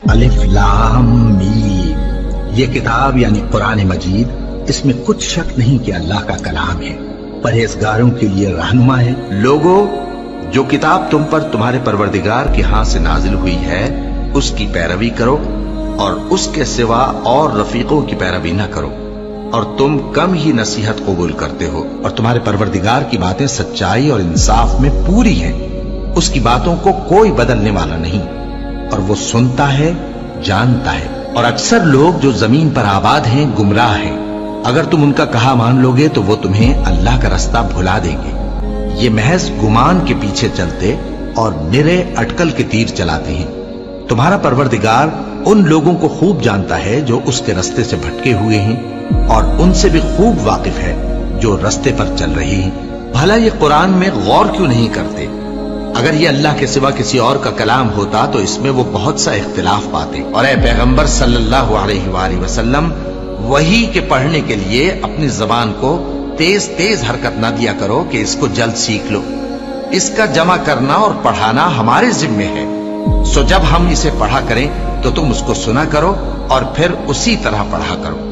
الف لام میم، یہ کتاب یعنی قرآن مجید، اس میں کچھ شک نہیں کہ اللہ کا کلام ہے، پرہیزگاروں کے لیے رہنما ہے۔ لوگو، جو کتاب تم پر تمہارے پروردگار کے ہاں سے نازل ہوئی ہے اس کی پیروی کرو اور اس کے سوا اور رفیقوں کی پیروی نہ کرو، اور تم کم ہی نصیحت قبول کرتے ہو، اور تمہارے پروردگار کی باتیں سچائی اور انصاف میں پوری ہیں، اس کی باتوں کو کوئی بدلنے والا نہیں، اور وہ سنتا ہے، جانتا ہے۔ اور اکثر لوگ جو زمین پر آباد ہیں گمراہ ہیں، اگر تم ان کا کہا مان لوگے تو وہ تمہیں اللہ کا رستہ بھلا دیں گے۔ یہ محض گمان کے پیچھے چلتے اور نرے اٹکل کے تیر چلاتے ہیں۔ تمہارا پروردگار ان لوگوں کو خوب جانتا ہے جو اس کے رستے سے بھٹکے ہوئے ہیں، اور ان سے بھی خوب واقف ہے جو رستے پر چل رہے ہیں۔ بھلا یہ قرآن میں غور کیوں نہیں کرتے؟ اگر یہ اللہ کے سوا کسی اور کا کلام ہوتا تو اس میں وہ بہت سا اختلاف پاتے۔ اور اے پیغمبر صلی اللہ علیہ وآلہ وسلم، وحی کے پڑھنے کے لیے اپنی زبان کو تیز تیز حرکت نہ دیا کرو کہ اس کو جلد سیکھ لو۔ اس کا جمع کرنا اور پڑھانا ہمارے ذمے ہے، سو جب ہم اسے پڑھا کریں تو تم اس کو سنا کرو اور پھر اسی طرح پڑھا کرو،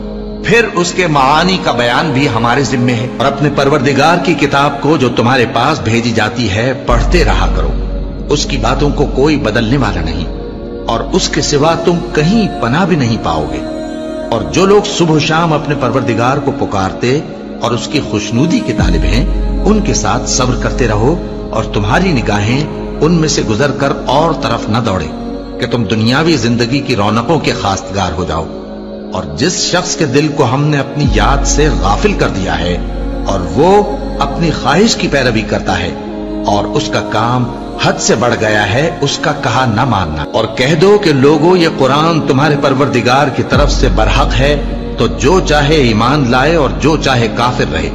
پھر اس کے معانی کا بیان بھی ہمارے ذمے ہے۔ اور اپنے پروردگار کی کتاب کو جو تمہارے پاس بھیجی جاتی ہے پڑھتے رہا کرو، اس کی باتوں کو کوئی بدلنے والا نہیں، اور اس کے سوا تم کہیں پناہ بھی نہیں پاؤ گے۔ اور جو لوگ صبح و شام اپنے پروردگار کو پکارتے اور اس کی خوشنودی کے طالب ہیں، ان کے ساتھ صبر کرتے رہو، اور تمہاری نگاہیں ان میں سے گزر کر اور طرف نہ دوڑے کہ تم دنیاوی زندگی کی رونقوں کے خواستگار ہو جاؤ۔ اور جس شخص کے دل کو ہم نے اپنی یاد سے غافل کر دیا ہے اور وہ اپنی خواہش کی پیروی کرتا ہے اور اس کا کام حد سے بڑھ گیا ہے، اس کا کہا نہ ماننا۔ اور کہہ دو کہ لوگو، یہ قرآن تمہارے پروردگار کی طرف سے برحق ہے، تو جو چاہے ایمان لائے اور جو چاہے کافر رہے۔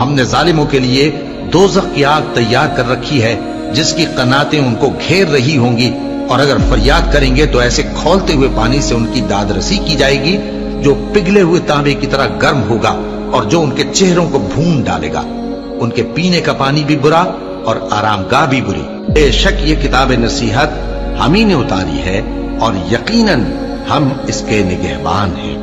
ہم نے ظالموں کے لیے دوزخ کی آگ تیار کر رکھی ہے جس کی قناتیں ان کو گھیر رہی ہوں گی، اور اگر فریاد کریں گے تو ایسے کھولتے ہوئے پانی سے ان کی داد رسی کی جائے گی جو پگھلے ہوئے تانبے کی طرح گرم ہوگا، اور جو ان کے چہروں کو بھون ڈالے گا۔ ان کے پینے کا پانی بھی برا اور آرام گاہ بھی بری۔ بے شک یہ کتاب نصیحت ہم ہی نے اتاری ہے، اور یقیناً ہم اس کے نگہبان ہیں۔